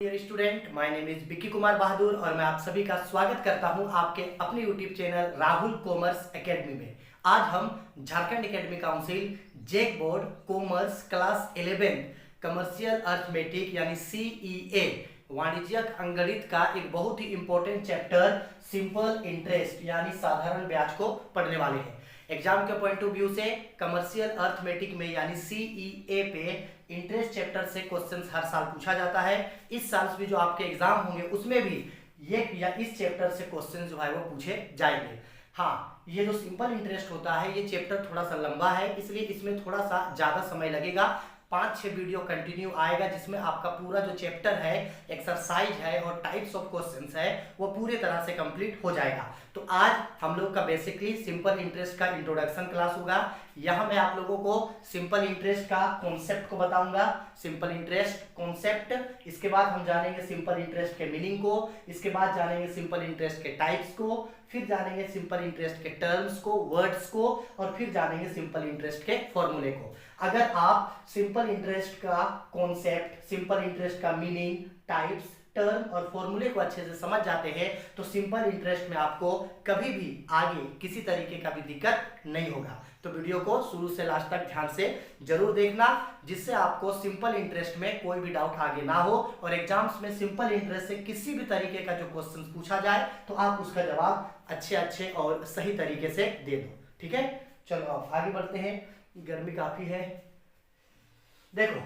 Dear student, my name is Vicky Kumar Bahadur और मैं आप सभी का स्वागत करता हूं आपके अपने YouTube channel Rahul commerce academy में। आज हम Jharkhand academy council JAC board commerce class 11 commercial arithmetic यानी सीईए वाणिज्यिक अंकगणित का एक बहुत ही इंपॉर्टेंट चैप्टर सिंपल इंटरेस्ट यानी साधारण ब्याज को पढ़ने वाले हैं। एग्जाम के पॉइंट ऑफ व्यू से कमर्शियल अर्थमेटिक में यानी सीईए पे इंटरेस्ट चैप्टर से क्वेश्चंस हर साल पूछा जाता है। इस साल भी जो आपके एग्जाम होंगे उसमें भी ये या इस चैप्टर से क्वेश्चन जो है वो पूछे जाएंगे। हाँ, ये जो सिंपल इंटरेस्ट होता है ये चैप्टर थोड़ा सा लंबा है, इसलिए इसमें थोड़ा सा ज्यादा समय लगेगा। 5-6 वीडियो कंटिन्यू आएगा जिसमें आपका पूरा जो चैप्टर है, एक्सरसाइज है और टाइप्स ऑफ क्वेश्चंस है वो पूरे तरह से कंप्लीट हो जाएगा। तो आज हम लोग का बेसिकली सिंपल इंटरेस्ट का इंट्रोडक्शन क्लास होगा। यहाँ मैं आप लोगों को सिंपल इंटरेस्ट का कॉन्सेप्ट को बताऊंगा, सिंपल इंटरेस्ट कॉन्सेप्ट। इसके बाद हम जानेंगे सिंपल इंटरेस्ट के मीनिंग को, इसके बाद जानेंगे सिंपल इंटरेस्ट के टाइप्स को, फिर जानेंगे सिंपल इंटरेस्ट के टर्म्स को, वर्ड्स को, और फिर जानेंगे सिंपल इंटरेस्ट के फॉर्मूले को। अगर आप सिंपल इंटरेस्ट का कॉन्सेप्ट, सिंपल इंटरेस्ट का मीनिंग, टाइप्स, टर्म और फॉर्मूले को अच्छे से समझ जाते हैं तो सिंपल इंटरेस्ट में आपको कभी भी आगे किसी तरीके का भी दिक्कत नहीं होगा। तो वीडियो को शुरू से लास्ट तक ध्यान से जरूर देखना, जिससे आपको सिंपल इंटरेस्ट में कोई भी डाउट आगे ना हो और एग्जाम्स में सिंपल इंटरेस्ट से किसी भी तरीके का जो क्वेश्चन पूछा जाए तो आप उसका जवाब अच्छे और सही तरीके से दे दो। ठीक है, चलो आप आगे बढ़ते हैं। गर्मी काफी है। देखो,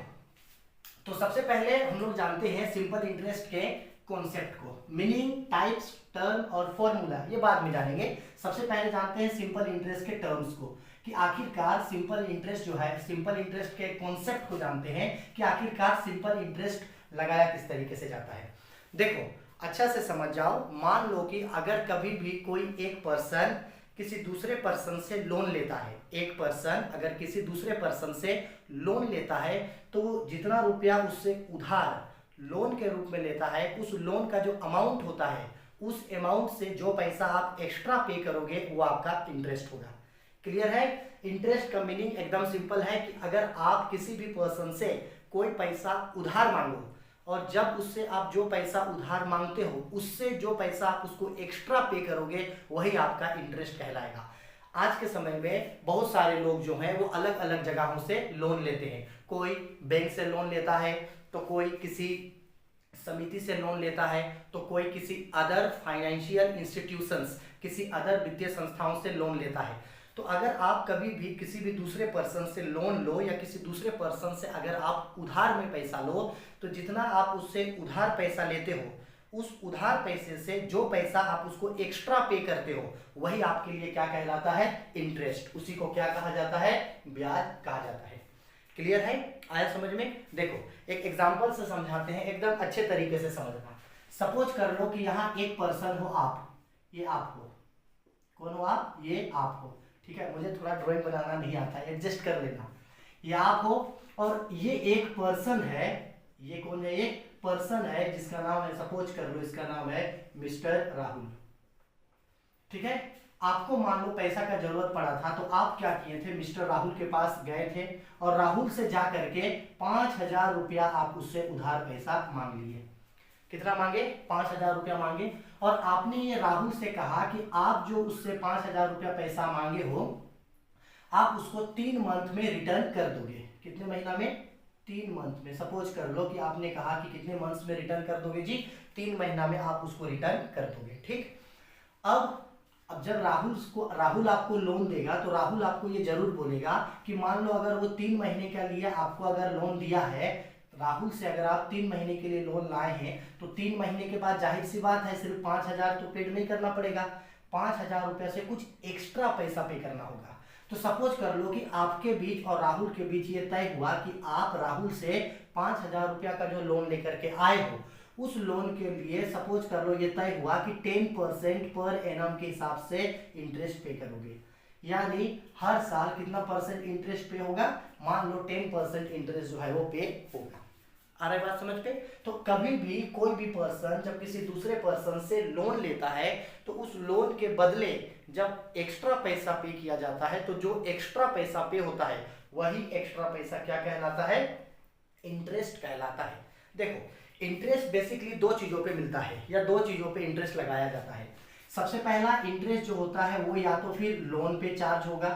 तो सबसे पहले हम लोग जानते हैं सिंपल इंटरेस्ट के कॉन्सेप्ट को, मीनिंग, टाइप्स, टर्म और फॉर्मूला ये बाद में जानेंगे। सबसे पहले जानते हैं सिंपल इंटरेस्ट के टर्म्स को, कि आखिरकार सिंपल इंटरेस्ट जो है, सिंपल इंटरेस्ट के कॉन्सेप्ट को जानते हैं कि आखिरकार सिंपल इंटरेस्ट लगाया किस तरीके से जाता है। देखो, अच्छा से समझ जाओ। मान लो कि अगर कभी भी कोई एक पर्सन किसी दूसरे पर्सन से लोन लेता है, एक पर्सन अगर किसी दूसरे पर्सन से लोन लेता है तो जितना रुपया उससे उधार लोन के रूप में लेता है, उस लोन का जो अमाउंट होता है उस अमाउंट से जो पैसा आप एक्स्ट्रा पे करोगे वो आपका इंटरेस्ट होगा। क्लियर है? इंटरेस्ट का मीनिंग एकदम सिंपल है कि अगर आप किसी भी पर्सन से कोई पैसा उधार मांगो और जब उससे आप जो पैसा उधार मांगते हो उससे जो पैसा आप उसको एक्स्ट्रा पे करोगे वही आपका इंटरेस्ट कहलाएगा। आज के समय में बहुत सारे लोग जो हैं वो अलग अलग जगहों से लोन लेते हैं। कोई बैंक से लोन लेता है, तो कोई किसी समिति से लोन लेता है, तो कोई किसी अदर फाइनेंशियल इंस्टीट्यूशंस, किसी अदर वित्तीय संस्थाओं से लोन लेता है। तो अगर आप कभी भी किसी भी दूसरे पर्सन से लोन लो या किसी दूसरे पर्सन से अगर आप उधार में पैसा लो, तो जितना आप उससे उधार पैसा लेते हो उस उधार पैसे से जो पैसा आप उसको एक्स्ट्रा पे करते हो वही आपके लिए क्या कहलाता है? इंटरेस्ट। उसी को क्या कहा जाता है? ब्याज कहा जाता है। क्लियर है? आया समझ में? देखो, एक एग्जाम्पल से समझाते हैं, एकदम अच्छे तरीके से समझना। सपोज कर लो कि यहाँ एक पर्सन हो आप, ये आप हो। कौन हो आप? ये आप हो। ठीक है, मुझे थोड़ा ड्राइंग बनाना नहीं आता, एडजस्ट कर लेना। ये आप हो और ये एक पर्सन है। ये कौन है? एक पर्सन है जिसका नाम है, सपोज कर लो इसका नाम है मिस्टर राहुल। ठीक है, आपको मान लो पैसा का जरूरत पड़ा था तो आप क्या किए थे? मिस्टर राहुल के पास गए थे और राहुल से जा करके 5,000 रुपया आप उससे उधार पैसा मांग लिए। कितना मांगे? 5,000 रुपया मांगे। और आपने ये राहुल से कहा कि आप जो उससे 5,000 रुपया पैसा मांगे हो आप उसको 3 मंथ में रिटर्न कर दोगे। कितने महीना में? 3 मंथ में। सपोज कर लो कि आपने कहा कि कितने मंथ्स में रिटर्न कर दोगे जी? 3 महीना में आप उसको रिटर्न कर दोगे। ठीक, अब जब राहुल आपको लोन देगा तो राहुल आपको ये जरूर बोलेगा कि मान लो अगर वो 3 महीने के लिए आपको अगर लोन दिया है, राहुल से अगर आप 3 महीने के लिए लोन लाए हैं तो 3 महीने के बाद जाहिर सी बात है सिर्फ 5,000 तो पेड नहीं करना पड़ेगा, 5,000 रुपये से कुछ एक्स्ट्रा पैसा पे करना होगा। तो सपोज कर लो कि आपके बीच और राहुल के बीच ये तय हुआ कि आप राहुल से 5,000 रुपया का जो लोन लेकर के आए हो उस लोन के लिए सपोज कर लो ये तय हुआ कि 10% पर एनम के हिसाब से इंटरेस्ट पे करोगे। यानी हर साल कितना परसेंट इंटरेस्ट पे होगा? मान लो 10% इंटरेस्ट जो है वो पे होगा। आ रहा है बात समझ पे? तो कभी भी कोई भी पर्सन जब किसी दूसरे पर्सन से लोन लेता है तो उस लोन के बदले जब एक्स्ट्रा पैसा पे किया जाता है तो जो एक्स्ट्रा पैसा पे होता है वही एक्स्ट्रा पैसा क्या कहलाता है? इंटरेस्ट कहलाता है। देखो, इंटरेस्ट बेसिकली दो चीजों पे मिलता है या दो चीजों पे इंटरेस्ट लगाया जाता है। सबसे पहला इंटरेस्ट जो होता है वो या तो फिर लोन पे चार्ज होगा,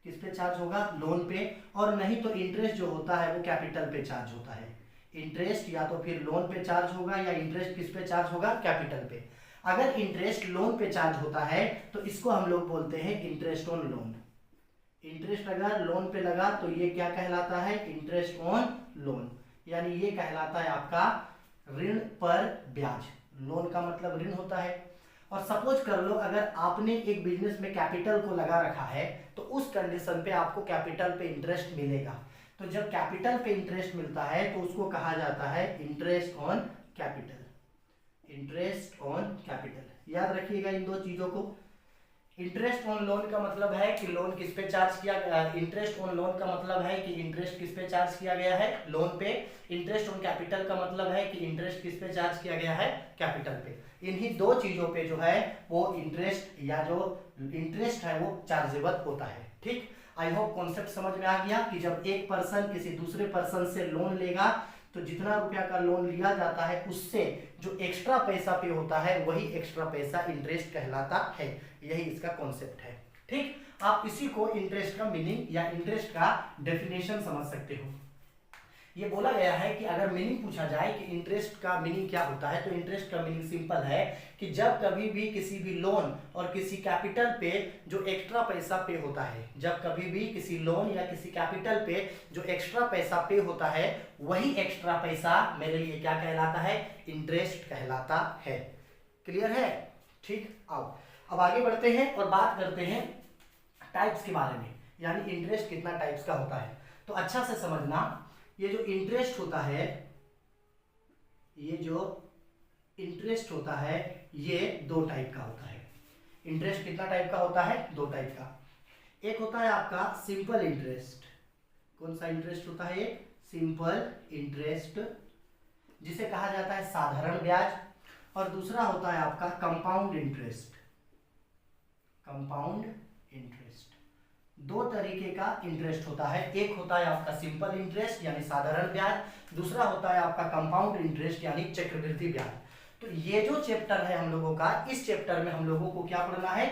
किस पे चार्ज होगा, लोन पे, और नहीं तो इंटरेस्ट जो होता है वो कैपिटल पे चार्ज होता है। इंटरेस्ट या तो फिर लोन पे चार्ज होगा या इंटरेस्ट किस पे चार्ज होगा, कैपिटल पे। अगर इंटरेस्ट लोन पे चार्ज होता है तो इसको हम लोग बोलते हैं इंटरेस्ट ऑन लोन। इंटरेस्ट अगर लोन पे लगा तो ये क्या कहलाता है, इंटरेस्ट ऑन लोन, यानी ये कहलाता है आपका ऋण पर ब्याज। लोन का मतलब ऋण होता है। और सपोज कर लो अगर आपने एक बिजनेस में कैपिटल को लगा रखा है तो उस कंडीशन पे आपको कैपिटल पे इंटरेस्ट मिलेगा। तो जब कैपिटल पे इंटरेस्ट मिलता है तो उसको कहा जाता है interest on capital. Interest on capital, याद रखिएगा इन दो चीजों को। इंटरेस्ट ऑन लोन का मतलब है कि लोन किस पे चार्ज किया, इंटरेस्ट ऑन लोन का मतलब है कि इंटरेस्ट किस पे चार्ज किया गया है, लोन पे। इंटरेस्ट ऑन कैपिटल का मतलब है कि इंटरेस्ट किस पे चार्ज किया गया है, कैपिटल पे। इन्हीं दो चीजों पे जो है वो इंटरेस्ट या जो इंटरेस्ट है वो चार्जेबल होता है। ठीक, आई होप कॉन्सेप्ट समझ में आ गया कि जब एक पर्सन किसी दूसरे पर्सन से लोन लेगा तो जितना रुपया का लोन लिया जाता है उससे जो एक्स्ट्रा पैसा पे होता है वही एक्स्ट्रा पैसा इंटरेस्ट कहलाता है। यही इसका कॉन्सेप्ट है। ठीक, आप इसी को इंटरेस्ट का मीनिंग या इंटरेस्ट का डेफिनेशन समझ सकते हो। ये बोला गया है कि अगर मीनिंग पूछा जाए कि इंटरेस्ट का मीनिंग क्या होता है तो इंटरेस्ट का मीनिंग सिंपल है कि जब कभी भी किसी भी लोन और किसी कैपिटल पे जो एक्स्ट्रा पैसा पे होता है, जब कभी भी किसी लोन या किसी कैपिटल पे जो एक्स्ट्रा पैसा पे होता है वही एक्स्ट्रा पैसा मेरे लिए क्या कहलाता है, इंटरेस्ट कहलाता है। क्लियर है? ठीक, आओ अब आगे बढ़ते हैं और बात करते हैं टाइप्स के बारे में, यानी इंटरेस्ट कितना टाइप्स का होता है। तो अच्छा से समझना, ये जो इंटरेस्ट होता है, ये जो इंटरेस्ट होता है ये दो टाइप का होता है। इंटरेस्ट कितना टाइप का होता है, दो टाइप का। एक होता है आपका सिंपल इंटरेस्ट। कौन सा इंटरेस्ट होता है, सिंपल इंटरेस्ट, जिसे कहा जाता है साधारण ब्याज। और दूसरा होता है आपका कंपाउंड इंटरेस्ट। कंपाउंड इंटरेस्ट, दो तरीके का इंटरेस्ट होता है। एक होता है आपका सिंपल इंटरेस्ट यानी साधारण ब्याज, दूसरा होता है आपका कंपाउंड इंटरेस्ट यानी चक्रवृद्धि ब्याज। तो ये जो चैप्टर है हम लोगों का, इस चैप्टर में हम लोगों को क्या पढ़ना है,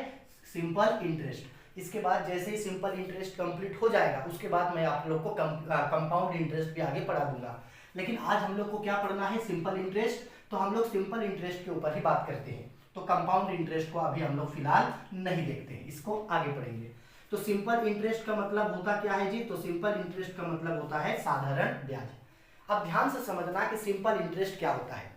सिंपल इंटरेस्ट। इसके बाद जैसे ही सिंपल इंटरेस्ट कंप्लीट हो जाएगा उसके बाद मैं आप लोग को कंपाउंड इंटरेस्ट भी आगे पढ़ा दूंगा। लेकिन आज हम लोग को क्या पढ़ना है, सिंपल इंटरेस्ट। तो हम लोग सिंपल इंटरेस्ट के ऊपर ही बात करते हैं। तो कंपाउंड इंटरेस्ट को अभी हम लोग फिलहाल नहीं देखते हैं, इसको आगे पढ़ेंगे। तो सिंपल इंटरेस्ट का मतलब होता क्या है जी, तो सिंपल इंटरेस्ट का मतलब होता है साधारण ब्याज। अब ध्यान से समझना कि सिंपल इंटरेस्ट क्या होता है।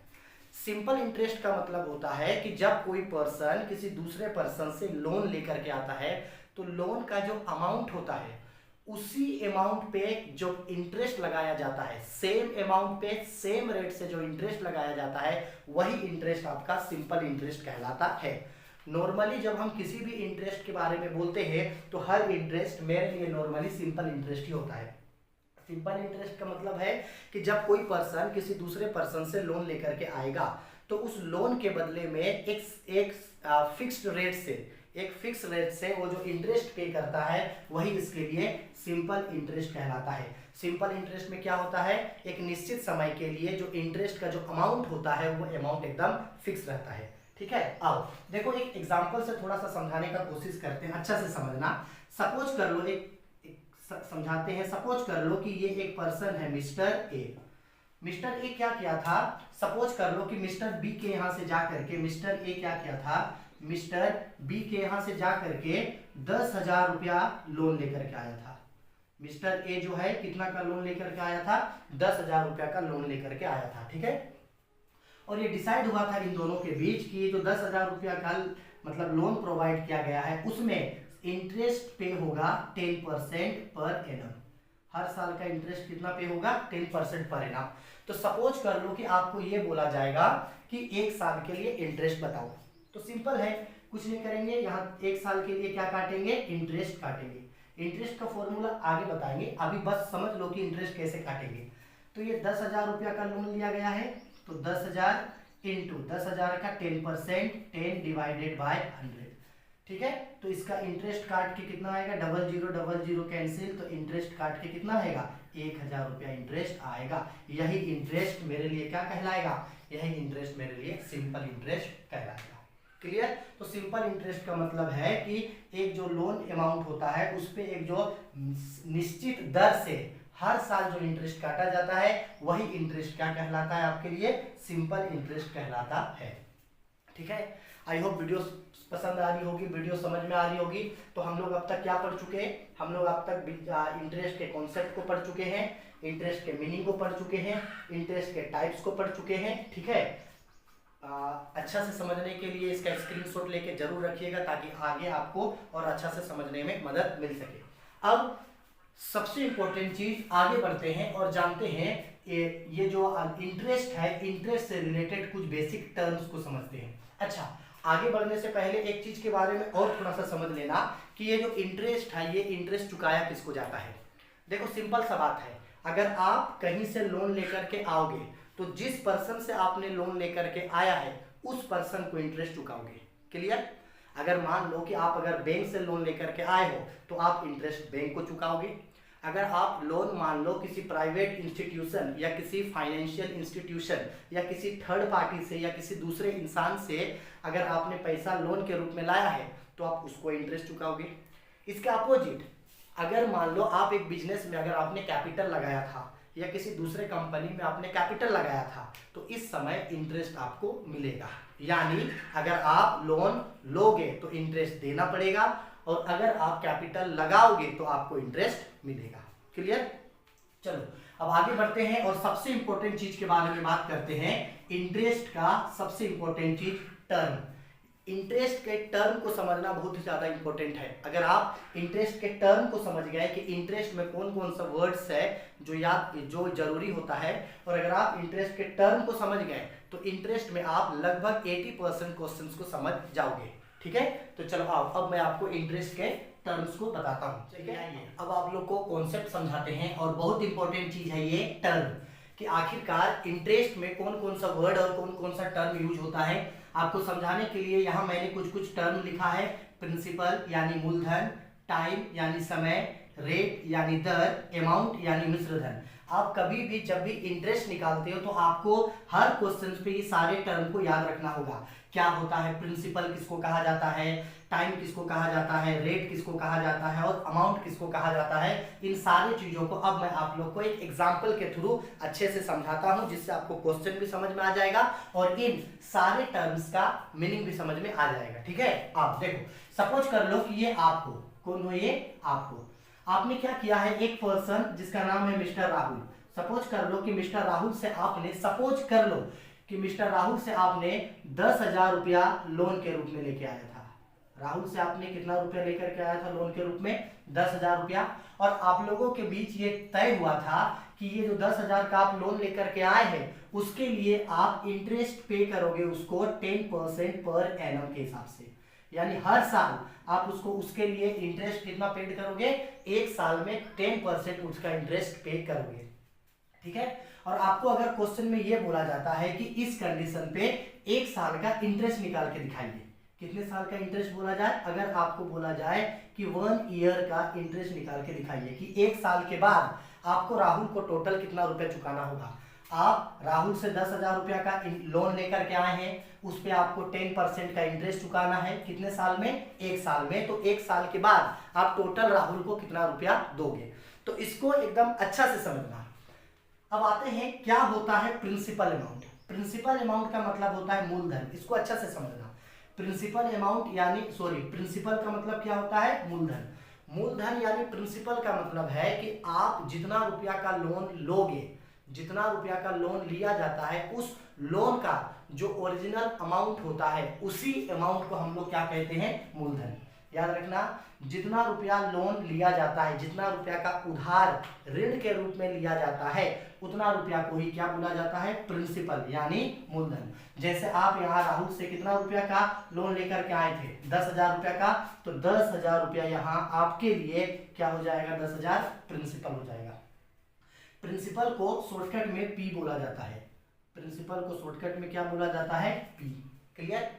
सिंपल इंटरेस्ट का मतलब होता है कि जब कोई पर्सन किसी दूसरे पर्सन से लोन लेकर के आता है तो लोन का जो अमाउंट होता है उसी अमाउंट पे जो इंटरेस्ट लगाया जाता है, सेम अमाउंट पे सेम रेट से जो इंटरेस्ट लगाया जाता है वही इंटरेस्ट आपका सिंपल इंटरेस्ट कहलाता है। नॉर्मली जब हम किसी भी इंटरेस्ट के बारे में बोलते हैं तो हर इंटरेस्ट मेरे लिए नॉर्मली सिंपल इंटरेस्ट ही होता है। सिंपल इंटरेस्ट का मतलब है कि जब कोई पर्सन किसी दूसरे पर्सन से लोन लेकर के आएगा तो उस लोन के बदले में एक फिक्स्ड रेट से वो जो इंटरेस्ट पे करता है वही इसके लिए सिंपल इंटरेस्ट कहलाता है। सिंपल इंटरेस्ट में क्या होता है, एक निश्चित समय के लिए जो इंटरेस्ट का जो अमाउंट होता है वो अमाउंट एकदम फिक्स रहता है। ठीक है, आओ देखो एक एग्जांपल से थोड़ा सा समझाने का कोशिश करते हैं, अच्छा से समझना। सपोज कर लो समझाते हैं। सपोज कर लो कि ये एक पर्सन है मिस्टर ए। मिस्टर ए क्या किया था, सपोज कर लो कि मिस्टर बी के यहाँ से जा करके मिस्टर ए क्या किया था, मिस्टर बी के यहाँ से जा करके 10,000 रुपया लोन लेकर के आया था। मिस्टर ए जो है कितना का लोन लेकर के आया था, 10,000 रुपया का लोन लेकर के आया था। ठीक है, और ये डिसाइड हुआ था इन दोनों के बीच कि जो 10,000 रुपया का मतलब लोन प्रोवाइड किया गया है उसमें इंटरेस्ट पे होगा 10% पर एनम। हर साल का इंटरेस्ट कितना पे होगा, 10% पर एनम। तो सपोज कर लो कि आपको ये बोला जाएगा कि एक साल के लिए इंटरेस्ट बताओ। तो सिंपल है, कुछ नहीं करेंगे, यहाँ एक साल के लिए क्या काटेंगे, इंटरेस्ट काटेंगे। इंटरेस्ट का फॉर्मूला आगे बताएंगे, अभी बस समझ लो कि इंटरेस्ट कैसे काटेंगे। तो ये 10,000 रुपया का लोन लिया गया है तो 10,000 इंटू 10,000 का 10%, 10 डिवाइडेड बाय 100। ठीक है। तो इसका इंटरेस्ट काट के कितना आएगा, 0000 कैंसिल, तो इंटरेस्ट काट के कितना आएगा, 1000 रुपया इंटरेस्ट आएगा। यही इंटरेस्ट मेरे लिए क्या कहलाएगा, यही इंटरेस्ट मेरे लिए सिंपल इंटरेस्ट कहलाएगा। क्लियर। तो सिंपल इंटरेस्ट का मतलब है कि एक जो लोन अमाउंट होता है उस पे एक जो निश्चित दर से हर साल जो इंटरेस्ट काटा जाता है वही इंटरेस्ट क्या कहलाता है, आपके लिए सिंपल इंटरेस्ट कहलाता है। ठीक है। आई होप वीडियो पसंद आ रही होगी, वीडियो समझ में आ रही होगी। तो हम लोग अब तक क्या पढ़ चुके हैं, हम लोग अब तक इंटरेस्ट के कॉन्सेप्ट को पढ़ चुके हैं, इंटरेस्ट के मीनिंग को पढ़ चुके हैं, इंटरेस्ट के टाइप्स को पढ़ चुके हैं। ठीक है। अच्छा से समझने के लिए इसका स्क्रीनशॉट लेके जरूर रखिएगा ताकि आगे आपको और अच्छा से समझने में मदद मिल सके। अब सबसे इंपॉर्टेंट चीज, आगे बढ़ते हैं और जानते हैं ये जो इंटरेस्ट है, इंटरेस्ट से रिलेटेड कुछ बेसिक टर्म्स को समझते हैं। अच्छा, आगे बढ़ने से पहले एक चीज के बारे में और थोड़ा सा समझ लेना कि ये जो इंटरेस्ट है, ये इंटरेस्ट चुकाया किसको जाता है। देखो सिंपल सा बात है, अगर आप कहीं से लोन लेकर के आओगे तो जिस पर्सन से आपने लोन लेकर के आया है उस पर्सन को इंटरेस्ट चुकाओगे। क्लियर। अगर मान लो कि आप अगर बैंक से लोन लेकर के आए हो तो आप इंटरेस्ट बैंक को चुकाओगे। अगर आप लोन मान लो किसी प्राइवेट इंस्टीट्यूशन या किसी फाइनेंशियल इंस्टीट्यूशन या किसी थर्ड पार्टी से या किसी दूसरे इंसान से अगर आपने पैसा लोन के रूप में लाया है तो आप उसको इंटरेस्ट चुकाओगे। इसके अपोजिट, अगर मान लो आप एक बिजनेस में अगर आपने कैपिटल लगाया था या किसी दूसरे कंपनी में आपने कैपिटल लगाया था तो इस समय इंटरेस्ट आपको मिलेगा। यानी अगर आप लोन लोगे तो इंटरेस्ट देना पड़ेगा और अगर आप कैपिटल लगाओगे तो आपको इंटरेस्ट मिलेगा। क्लियर। चलो अब आगे बढ़ते हैं और सबसे इंपॉर्टेंट चीज के बारे में बात करते हैं। इंटरेस्ट का सबसे इंपॉर्टेंट चीज टर्म। इंटरेस्ट के टर्म को समझना बहुत ही ज्यादा इंपॉर्टेंट है। अगर आप इंटरेस्ट के टर्म को समझ गए कि इंटरेस्ट में कौन कौन सा वर्ड्स है जो जरूरी होता है, और अगर आप इंटरेस्ट के टर्म को समझ गए तो इंटरेस्ट में आप लगभग 80% क्वेश्चंस को समझ जाओगे। ठीक है। तो चलो आओ, अब मैं आपको इंटरेस्ट के टर्म्स को बताता हूँ। ठीक है। अब आप लोग को कॉन्सेप्ट समझाते हैं और बहुत इंपॉर्टेंट चीज है ये टर्म, कि आखिरकार इंटरेस्ट में कौन कौन सा वर्ड और कौन कौन सा टर्म यूज होता है। आपको समझाने के लिए यहाँ मैंने कुछ टर्म लिखा है। प्रिंसिपल यानी मूलधन, टाइम यानी समय, रेट यानी दर, अमाउंट यानी मिश्र धन। आप कभी भी जब भी इंटरेस्ट निकालते हो तो आपको हर क्वेश्चन पे ये सारे टर्म को याद रखना होगा। क्या होता है प्रिंसिपल, किसको कहा जाता है, टाइम किसको कहा जाता है, रेट किसको कहा जाता है और अमाउंट किसको कहा जाता है। इन सारी चीजों को अब मैं आप लोग को एक एग्जांपल के थ्रू अच्छे से समझाता हूं, जिससे आपको क्वेश्चन भी समझ में आ जाएगा और इन सारे टर्म्स का मीनिंग भी समझ में आ जाएगा। ठीक है। आप देखो, सपोज कर लो कि ये आपको, कौन हो ये, आपको, आपने क्या किया है, एक पर्सन जिसका नाम है मिस्टर राहुल। सपोज कर लो कि मिस्टर राहुल से आपने, सपोज कर लो कि मिस्टर राहुल से आपने 10,000 रुपया लोन के रूप में लेके आया था। राहुल से आपने कितना रुपया लेकर के आया था लोन के रूप में, 10,000 रुपया। और आप लोगों के बीच ये तय हुआ था कि ये जो 10,000 का आप लोन लेकर के आए हैं उसके लिए आप इंटरेस्ट पे करोगे उसको 10% पर एनम के हिसाब से। यानी हर साल आप उसको, उसके लिए इंटरेस्ट कितना पेड करोगे, एक साल में 10% उसका इंटरेस्ट पे करोगे। ठीक है। और आपको अगर क्वेश्चन में ये बोला जाता है कि इस कंडीशन पे एक साल का इंटरेस्ट निकाल के दिखाइए, कितने साल का इंटरेस्ट बोला जाए, अगर आपको बोला जाए कि 1 ईयर का इंटरेस्ट निकाल के दिखाइए कि एक साल के बाद आपको राहुल को टोटल कितना रुपया चुकाना होगा। आप राहुल से 10,000 रुपया का लोन लेकर के आए हैं, उस पे आपको 10% का इंटरेस्ट चुकाना है, कितने साल में, एक साल में। तो एक साल के बाद आप टोटल राहुल को कितना रुपया दोगे। तो इसको एकदम अच्छा से समझना। अब आते हैं क्या होता है प्रिंसिपल अमाउंट। प्रिंसिपल अमाउंट का मतलब होता है मूलधन। इसको अच्छा से समझना। प्रिंसिपल अमाउंट यानी प्रिंसिपल का मतलब क्या होता है, मूलधन। मूलधन यानी प्रिंसिपल का मतलब है कि आप जितना रुपया का लोन लोगे, जितना रुपया का लोन लिया जाता है, उस लोन का जो ओरिजिनल अमाउंट होता है उसी अमाउंट को हम लोग क्या कहते हैं, मूलधन। याद रखना, जितना रुपया लोन लिया जाता है, जितना रुपया का उधार ऋण के रूप में लिया जाता है, उतना रुपया को ही क्या बोला जाता है, प्रिंसिपल यानी मूलधन। जैसे आप यहाँ राहुल से कितना रुपया का लोन लेकर के आए थे, 10,000 रुपया का, तो 10,000 रुपया यहाँ आपके लिए क्या हो जाएगा, 10,000 प्रिंसिपल हो जाएगा। प्रिंसिपल को शॉर्टकट में पी बोला जाता है। प्रिंसिपल को शॉर्टकट में क्या बोला जाता है, पी। क्लियर।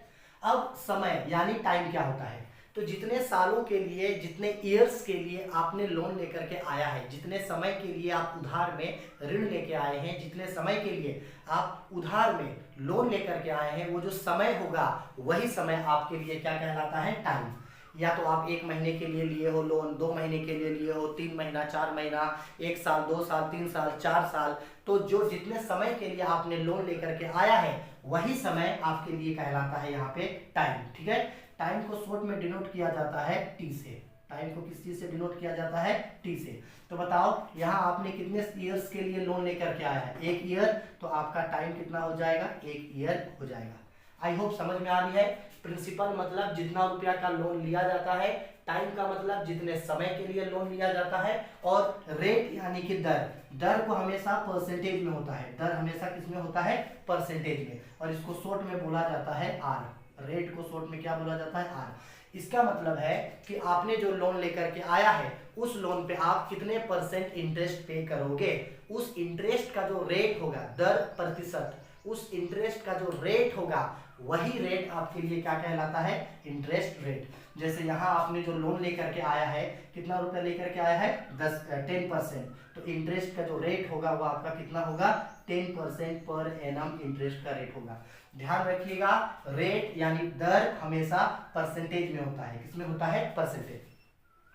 अब समय यानी टाइम क्या होता है। तो जितने सालों के लिए, जितने ईयर्स के लिए आपने लोन लेकर के आया है, जितने समय के लिए आप उधार में ऋण लेके आए हैं, जितने समय के लिए आप उधार में लोन लेकर के आए हैं, वो जो समय होगा वही समय आपके लिए क्या कहलाता है? टाइम। या तो आप 1 महीने के लिए लिए हो लोन, 2 महीने के लिए लिए हो, 3 महीना, 4 महीना, 1 साल, 2 साल, 3 साल, 4 साल, तो जो जितने समय के लिए आपने लोन लेकर के आया है वही समय आपके लिए कहलाता है यहाँ पे टाइम। ठीक है, टाइम को शॉर्ट में डिनोट किया जाता है टी से। टाइम को किस चीज से डिनोट किया जाता है? टी से। तो बताओ यहाँ आपने कितने ईयर्स के लिए लोन लेकर के आया है? 1 ईयर, तो आपका टाइम कितना हो जाएगा? 1 ईयर हो जाएगा। आई होप समझ में आ रही है। प्रिंसिपल मतलब जितना रुपया का लोन लिया जाता है, टाइम का मतलब जितने समय के लिए लोन लिया जाता है, और रेट यानी कि दर, दर को हमेशा परसेंटेज में होता है। दर हमेशा किसमें होता है? परसेंटेज में, और इसको शॉर्ट में बोला जाता है आर। रेट को शॉर्ट में क्या बोला जाता है? आर। इसका मतलब है कि आपने जो लोन लेकर के आया है उस लोन पे आप कितने % इंटरेस्ट पे करोगे, उस इंटरेस्ट का जो रेट होगा, दर प्रतिशत, उस इंटरेस्ट का जो रेट होगा वही रेट आपके लिए क्या कहलाता है? Interest rate. जैसे यहाँ आपने जो लोन लेकर के आया है, कितना रुपया लेकर के आया है? 10% तो इंटरेस्ट का जो रेट होगा वो आपका कितना होगा? 10% पर एनम इंटरेस्ट का रेट होगा। ध्यान रखिएगा, रेट यानी दर हमेशा परसेंटेज में होता है। किसमें होता है? परसेंटेज।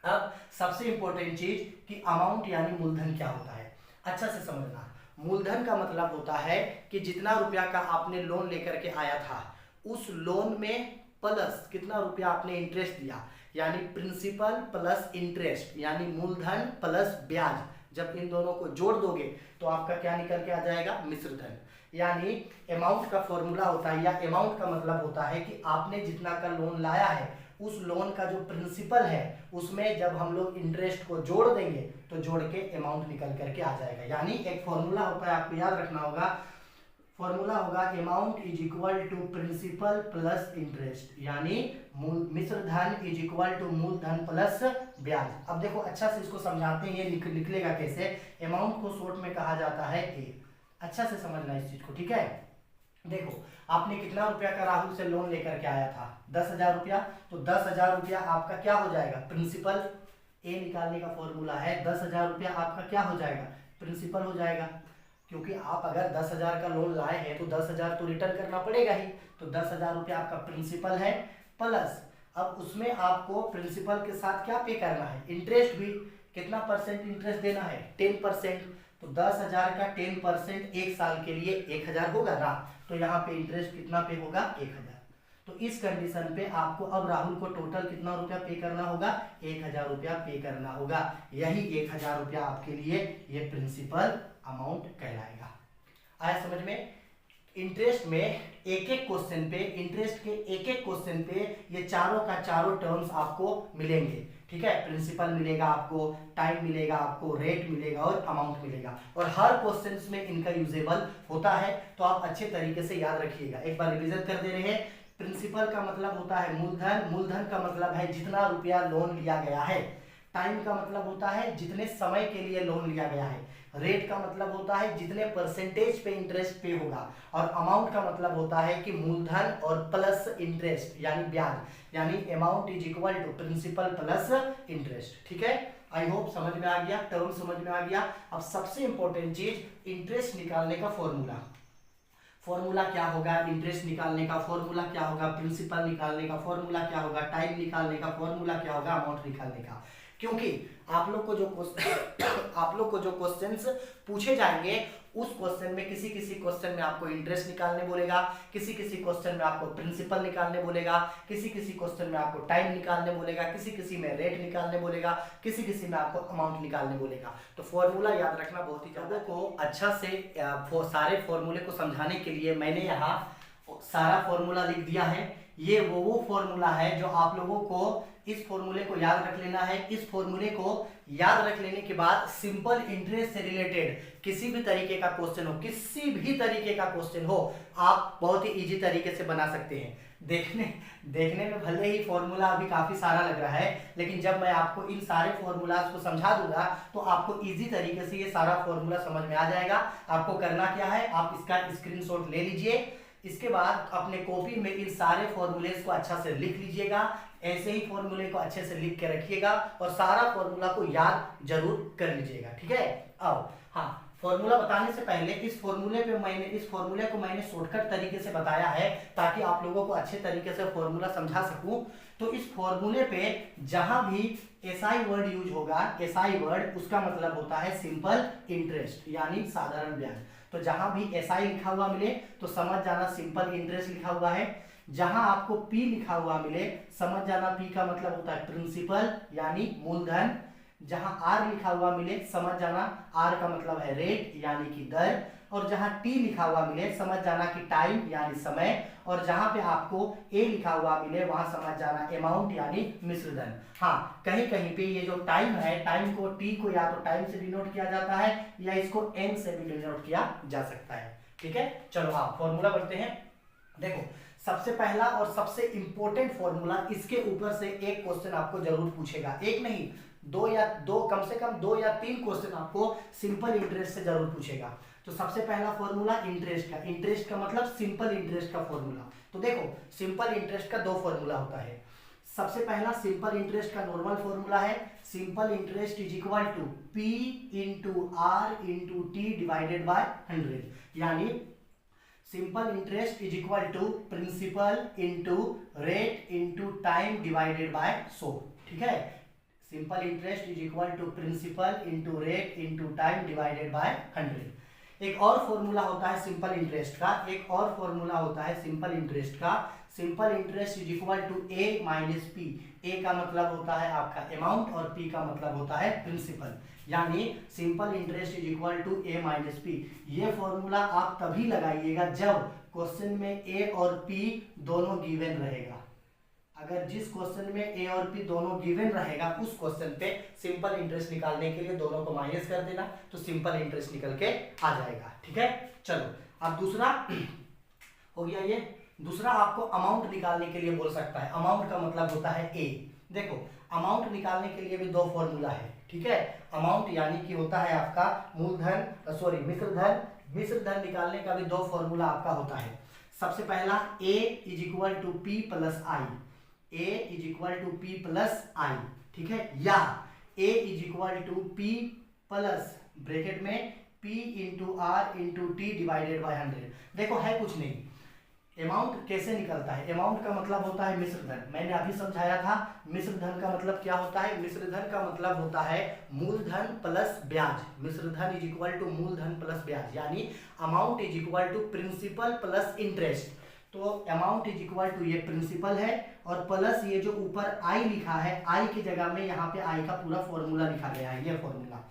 अब सबसे इंपॉर्टेंट चीज कि अमाउंट यानी मूलधन क्या होता है, अच्छा से समझना। मूलधन का मतलब होता है कि जितना रुपया का आपने लोन लेकर के आया था उस लोन में प्लस कितना रुपया आपने इंटरेस्ट दिया, यानी प्रिंसिपल प्लस इंटरेस्ट, यानी मूलधन प्लस ब्याज। जब इन दोनों को जोड़ दोगे तो आपका क्या निकल के आ जाएगा? मिश्र धन। यानी अमाउंट का फॉर्मूला होता है, या अमाउंट का मतलब होता है कि आपने जितना का लोन लाया है उस लोन का जो प्रिंसिपल है उसमें जब हम लोग इंटरेस्ट को जोड़ देंगे तो जोड़ के अमाउंट निकल करके आ जाएगा। यानी एक फॉर्मूला होता है, आपको याद रखना होगा, फॉर्मूला होगा amount is equal to principal plus interest, यानी मिश्र धन इज इक्वल टू मूलधन प्लस ब्याज। अब देखो अच्छा से इसको समझाते हैं, ये निकलेगा कैसे। अमाउंट को शॉर्ट में कहा जाता है ए। अच्छा से समझना इस चीज को, ठीक है। देखो आपने कितना रुपया का राहुल से लोन लेकर के आया था? 10,000 रुपया। तो 10,000 रुपया आपका क्या हो जाएगा? प्रिंसिपल। ए निकालने का फॉर्मूला है 10,000 रुपया आपका क्या हो जाएगा? प्रिंसिपल हो जाएगा, क्योंकि आप अगर 10,000 का लोन लाए हैं तो 10,000 तो रिटर्न करना पड़ेगा ही। तो 10,000 रुपया आपका प्रिंसिपल है, प्लस अब उसमें आपको प्रिंसिपल के साथ क्या पे करना है? इंटरेस्ट भी। कितना % इंटरेस्ट देना है? 10%। तो 10,000 का 10% 1 साल के लिए 1,000 होगा ना, तो यहाँ पे इंटरेस्ट कितना पे होगा? 1,000। तो इस कंडीशन पे आपको अब राहुल को टोटल कितना रुपया पे करना होगा? 1,000 रुपया पे करना होगा। यही 1,000 रुपया आपके लिए ये प्रिंसिपल अमाउंट कहलाएगा। आया समझ में? इंटरेस्ट में एक एक क्वेश्चन पे, इंटरेस्ट के एक एक क्वेश्चन पे ये चारों का चारों टर्म्स आपको मिलेंगे, ठीक है। प्रिंसिपल मिलेगा आपको, टाइम मिलेगा आपको, रेट मिलेगा और अमाउंट मिलेगा, और हर क्वेश्चंस में इनका यूजेबल होता है। तो आप अच्छे तरीके से याद रखिएगा। एक बार रिवीजन कर दे रहे हैं। प्रिंसिपल का मतलब होता है मूलधन, मूलधन का मतलब है जितना रुपया लोन लिया गया है। टाइम का मतलब होता है जितने समय के लिए लोन लिया गया है। रेट का मतलब होता है जितने % पे इंटरेस्ट पे होगा, और अमाउंट का मतलब होता है कि मूलधन और प्लस इंटरेस्ट यानी ब्याज, यानी amount is equal to principal plus interest. ठीक है, आई होप समझ में आ गया, टर्म समझ में आ गया। अब सबसे इंपॉर्टेंट चीज इंटरेस्ट निकालने का फॉर्मूला। फॉर्मूला क्या होगा? इंटरेस्ट निकालने का फॉर्मूला क्या होगा? प्रिंसिपल निकालने का फॉर्मूला क्या होगा? टाइम निकालने का फॉर्मूला क्या होगा? अमाउंट निकालने का। क्योंकि आप लोग को जो क्वेश्चंस पूछे जाएंगे उस क्वेश्चन में किसी किसी क्वेश्चन में आपको इंटरेस्ट निकालने बोलेगा, किसी किसी क्वेश्चन में आपको प्रिंसिपल निकालने बोलेगा, किसी किसी क्वेश्चन में आपको टाइम निकालने बोलेगा, किसी किसी में रेट निकालने बोलेगा, किसी किसी में आपको अमाउंट निकालने बोलेगा। तो फॉर्मूला याद रखना बहुत ही ज़्यादा। को अच्छा से सारे फॉर्मूले को समझाने के लिए मैंने यहाँ सारा फॉर्मूला लिख दिया है। ये वो फॉर्मूला है जो आप लोगों को इस फॉर्मूले को याद रख लेना है। इस फॉर्मूले को याद रख लेने के बाद सिंपल इंटरेस्ट से रिलेटेड किसी भी तरीके का क्वेश्चन हो, किसी भी तरीके का क्वेश्चन हो, आप बहुत ही इजी तरीके से बना सकते हैं। देखने में भले ही फॉर्मूला अभी काफी सारा लग रहा है, लेकिन जब मैं आपको इन सारे फॉर्मूलाज को समझा दूंगा तो आपको इजी तरीके से ये सारा फॉर्मूला समझ में आ जाएगा। आपको करना क्या है, आप इसका स्क्रीनशॉट ले लीजिए, इसके बाद अपने कॉपी में इन सारे फॉर्मूलेस को अच्छा से लिख लीजिएगा, ऐसे ही फॉर्मूले को अच्छे से लिख के रखिएगा और सारा फॉर्मूला को याद जरूर कर लीजिएगा, ठीक है। अब हाँ, फॉर्मूला बताने से पहले इस फॉर्मूले को मैंने शॉर्टकट तरीके से बताया है ताकि आप लोगों को अच्छे तरीके से फॉर्मूला समझा सकूं। तो इस फॉर्मूले पे जहां भी एसआई वर्ड यूज होगा, एसआई वर्ड उसका मतलब होता है सिंपल इंटरेस्ट यानी साधारण ब्याज। तो जहां भी एसआई लिखा हुआ मिले तो समझ जाना सिंपल इंटरेस्ट लिखा हुआ है। जहां आपको पी लिखा हुआ मिले समझ जाना पी का मतलब होता है प्रिंसिपल यानी मूलधन। जहां आर लिखा हुआ मिले समझ जाना आर का मतलब है रेट यानी कि दर। और जहां टी लिखा हुआ मिले समझ जाना कि टाइम यानी समय। और जहां पे आपको ए लिखा हुआ मिले वहां समझ जाना अमाउंट यानी मिश्र धन। हाँ, कहीं कहीं पे ये जो टाइम है, टाइम को टी को या तो टाइम से डिनोट किया जाता है या इसको एन से भी डिनोट किया जा सकता है, ठीक है। चलो हाँ, फॉर्मूला बढ़ते हैं। देखो, सबसे पहला और सबसे इंपॉर्टेंट फॉर्मूला, इसके ऊपर से एक क्वेश्चन आपको जरूर पूछेगा, एक नहीं दो कम से कम 2 या 3 क्वेश्चन आपको सिंपल इंटरेस्ट से जरूर पूछेगा। तो सबसे पहला फॉर्मूला इंटरेस्ट का मतलब सिंपल इंटरेस्ट का फॉर्मूला। तो देखो, सिंपल इंटरेस्ट का 2 फॉर्मूला होता है। सबसे पहला सिंपल इंटरेस्ट का नॉर्मल फॉर्मूला है, simple interest is equal to P into R into T divided by 100, यानी simple interest is equal to principal into rate into time divided by 100, ठीक है। Simple interest is equal to principal into rate into time divided by 100। एक और formula होता है simple interest का, एक और फॉर्मूला होता है सिंपल इंटरेस्ट का, simple interest is equal to A minus P. A का मतलब होता है आपका अमाउंट और पी का मतलब होता है प्रिंसिपल, यानी simple interest is equal to A minus P. ये फॉर्मूला आप तभी लगाइएगा जब क्वेश्चन में ए और पी दोनों गिवन रहेगा। अगर जिस क्वेश्चन में ए और पी दोनों गिवन रहेगा उस क्वेश्चन पे सिंपल इंटरेस्ट निकालने के लिए दोनों को माइनस कर देना, तो सिंपल इंटरेस्ट निकल के आ जाएगा, ठीक है। चलो, अब दूसरा हो गया ये। दूसरा आपको अमाउंट निकालने के लिए बोल सकता है, अमाउंट का मतलब होता है ए। देखो, अमाउंट निकालने के लिए भी 2 फॉर्मूला है, ठीक है। अमाउंट यानी कि होता है आपका मूलधन, मिश्रधन। मिश्रधन निकालने का भी 2 फॉर्मूला आपका होता है। सबसे पहला A is equal to P plus I, A is equal to P plus I, ठीक है, या A is equal to P plus bracket में P into R into T divided by 100। देखो, है कुछ नहीं, अमाउंट कैसे निकलता है, अमाउंट का मतलब होता है मिश्रधन। मैंने अभी समझाया था मिश्रधन का मतलब क्या होता है। मिश्रधन का मतलब होता है मूलधन प्लस ब्याज। मिश्रधन इज इक्वल टू मूलधन प्लस ब्याज, यानी amount is equal to principal plus interest. तो अमाउंट इज इक्वल टू ये प्रिंसिपल है और प्लस ये जो ऊपर आई लिखा है, आई की जगह में यहाँ पे आई का पूरा फॉर्मूला लिखा गया है। ये फॉर्मूला,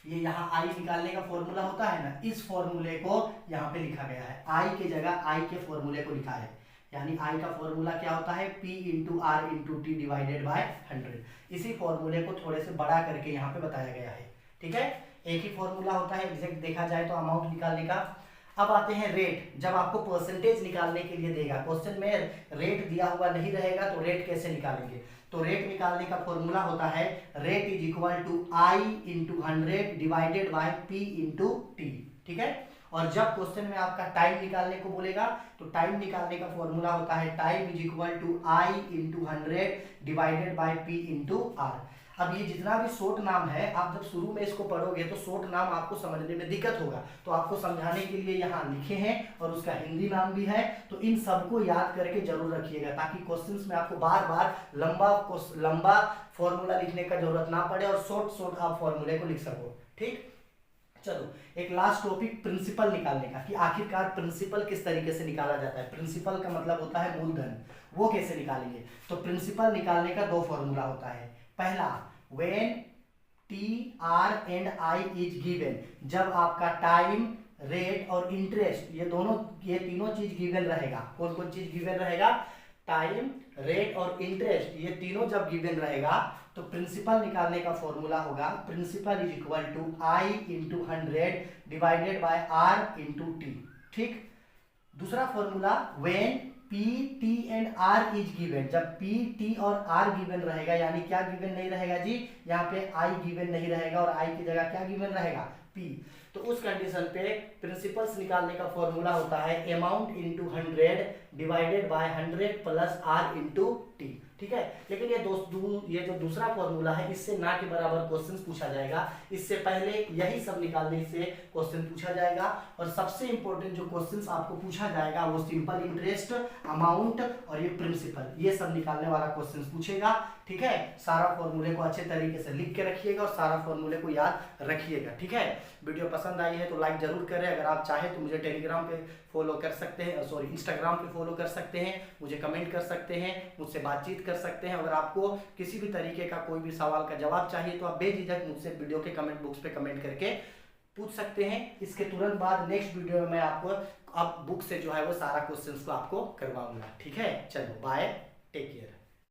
ये यहाँ आई निकालने का फॉर्मूला होता है ना, इस फॉर्मूले को यहाँ पे लिखा गया है। आई के जगह आई के फॉर्मूले को लिखा है, यानी आई का फॉर्मूला क्या होता है, P into R into T divided by 100। इसी फॉर्मूले को थोड़े से बड़ा करके यहाँ पे बताया गया है, ठीक है। एक ही फॉर्मूला होता है एग्जैक्ट देखा जाए तो अमाउंट निकालने का। अब आते हैं रेट। जब आपको परसेंटेज निकालने के लिए देगा, क्वेश्चन में रेट दिया हुआ नहीं रहेगा तो रेट कैसे निकालेंगे। तो रेट निकालने का फॉर्मूला होता है rate is equal to I into 100 divided by P into T, ठीक है। और जब क्वेश्चन में आपका टाइम निकालने को बोलेगा तो टाइम निकालने का फॉर्मूला होता है time is equal to I into 100 divided by P into R. अब ये जितना भी शॉर्ट नाम है, आप जब शुरू में इसको पढ़ोगे तो शॉर्ट नाम आपको समझने में दिक्कत होगा, तो आपको समझाने के लिए यहाँ लिखे हैं और उसका हिंदी नाम भी है। तो इन सबको याद करके जरूर रखिएगा ताकि क्वेश्चंस में आपको बार बार लंबा फॉर्मूला लिखने का जरूरत ना पड़े और शॉर्ट आप फॉर्मूले को लिख सको, ठीक। चलो, एक लास्ट टॉपिक प्रिंसिपल निकालने का, कि आखिरकार प्रिंसिपल किस तरीके से निकाला जाता है। प्रिंसिपल का मतलब होता है मूलधन, वो कैसे निकालेंगे। तो प्रिंसिपल निकालने का 2 फॉर्मूला होता है। पहला, when T R and I is given, जब आपका टाइम, रेट और इंटरेस्ट ये तीनों चीज गिवन रहेगा। कौन कौन चीज गिवन रहेगा, टाइम, रेट और इंटरेस्ट, ये तीनों जब गिवन रहेगा तो प्रिंसिपल निकालने का फॉर्मूला होगा principal is equal to I into 100 divided by R into T, ठीक। दूसरा formula, when P, T and R is given, जब P, T और R गिवन रहेगा, यानी क्या गिवन नहीं रहेगा जी, यहाँ पे I गिवन नहीं रहेगा और I की जगह क्या गिवन रहेगा, P। तो उस कंडीशन पे प्रिंसिपल्स निकालने का फॉर्मूला होता है amount into 100 divided by 100 plus R into T. ठीक है, लेकिन ये जो दूसरा फॉर्मूला है इससे ना के बराबर क्वेश्चन पूछा जाएगा। इससे पहले यही सब निकालने से क्वेश्चन पूछा जाएगा, और सबसे इंपॉर्टेंट जो क्वेश्चन आपको पूछा जाएगा वो सिंपल इंटरेस्ट, अमाउंट और ये प्रिंसिपल, ये सब निकालने वाला क्वेश्चन पूछेगा। ठीक है, सारा फॉर्मूले को अच्छे तरीके से लिख के रखिएगा और सारा फॉर्मूले को याद रखिएगा। ठीक है, वीडियो पसंद आई है तो लाइक जरूर करें। अगर आप चाहें तो मुझे टेलीग्राम पे फॉलो कर सकते हैं, सॉरी इंस्टाग्राम पे फॉलो कर सकते हैं, मुझे कमेंट कर सकते हैं, मुझसे बातचीत कर सकते हैं। अगर आपको किसी भी तरीके का कोई भी सवाल का जवाब चाहिए तो आप बेझिझक मुझसे वीडियो के कमेंट बॉक्स पे कमेंट करके पूछ सकते हैं। इसके तुरंत बाद नेक्स्ट वीडियो में मैं आपको अब बुक से जो है वो सारा क्वेश्चंस को आपको करवाऊंगा। ठीक है, चलो बाय, टेक केयर।